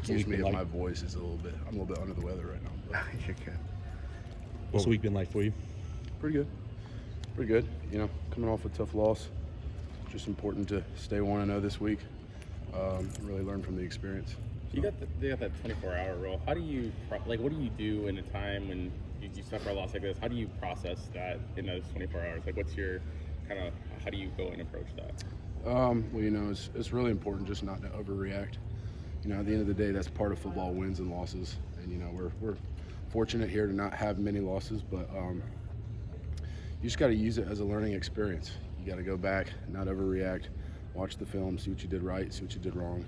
Excuse me if my voice is I'm a little bit under the weather right now. But You're good. What's the week been like for you? pretty good. Pretty good. You know, coming off a tough loss. Just important to stay 1-0 this week. Really learn from the experience. They got that 24-hour rule. How do you what do you do in a time when you suffer a loss like this? How do you process that in those 24 hours? Like, what's your how do you go and approach that? Well, you know, it's really important just not to overreact. You know, at the end of the day, that's part of football, wins and losses. And you know, we're fortunate here to not have many losses, but you just got to use it as a learning experience. You got to go back, not overreact, watch the film, see what you did right, see what you did wrong,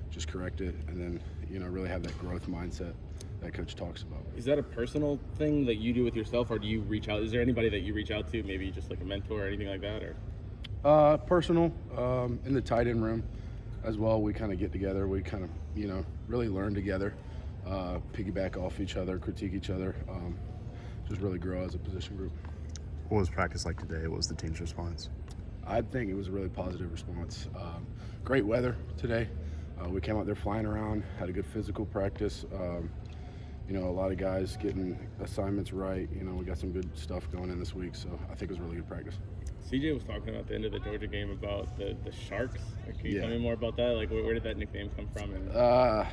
just correct it, and then, you know, really have that growth mindset that coach talks about. Is that a personal thing that you do with yourself, or do you reach out? Is there anybody that you reach out to, maybe just like a mentor or anything like that? Or Personal, in the tight end room as well. We kind of get together. We kind of, you know, really learn together, piggyback off each other, critique each other, just really grow as a position group. What was practice like today? What was the team's response? I think it was a really positive response. Great weather today. We came out there flying around, had a good physical practice. You know, a lot of guys getting assignments right. You know, we got some good stuff going in this week, so I think it was a really good practice. CJ was talking about the end of the Georgia game about the Sharks. Can you tell me more about that? Like, where did that nickname come from?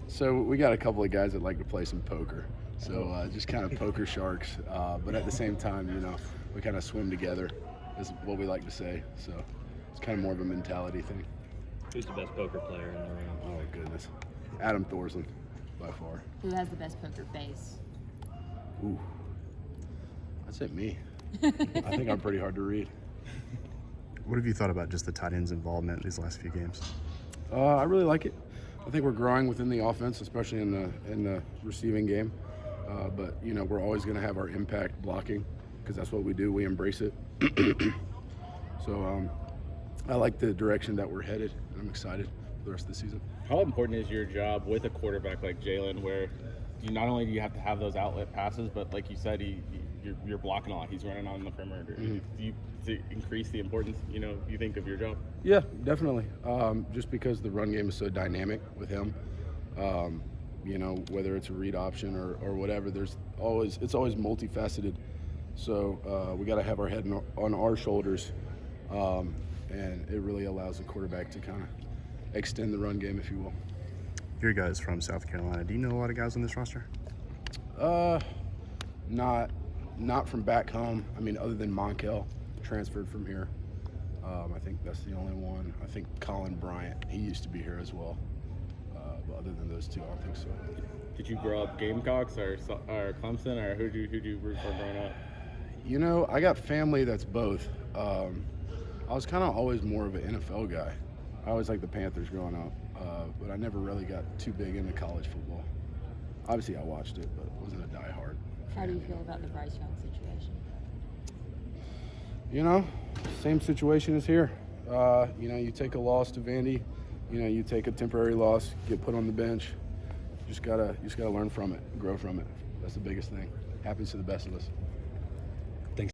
So we got a couple of guys that like to play some poker. So just kind of poker sharks. But at the same time, you know, we kind of swim together is what we like to say. So it's kind of more of a mentality thing. Who's the best poker player in the room? Oh, goodness. Adam Thorson, by far. Who has the best poker face? Ooh. I'd say me. I think I'm pretty hard to read. What have you thought about just the tight end's involvement in these last few games? I really like it. I think we're growing within the offense, especially in the receiving game. But, you know, we're always going to have our impact blocking because that's what we do. We embrace it. So I like the direction that we're headed, and I'm excited for the rest of the season. How important is your job with a quarterback like Jaylen, where not only do you have to have those outlet passes, but like you said, you're blocking a lot. He's running on the perimeter. Mm-hmm. Do you increase the importance, you think, of your job? Yeah, definitely. Just because the run game is so dynamic with him, whether it's a read option or whatever, it's always multifaceted. So we got to have our head on our shoulders, and it really allows the quarterback to kind of extend the run game, if you will. Your guys from South Carolina. Do you know a lot of guys on this roster? Not from back home. I mean, other than Monkel, transferred from here. I think that's the only one. I think Colin Bryant, he used to be here as well. But other than those two, I don't think so. Did you grow up Gamecocks or Clemson, or who'd you root for growing up? You know, I got family that's both. I was kind of always more of an NFL guy. I always liked the Panthers growing up, but I never really got too big into college football. Obviously, I watched it, but wasn't a diehard. How do you feel about the Bryce Young situation? You know, same situation as here. You take a loss to Vandy. You take a temporary loss, get put on the bench. You just gotta learn from it, grow from it. That's the biggest thing. Happens to the best of us.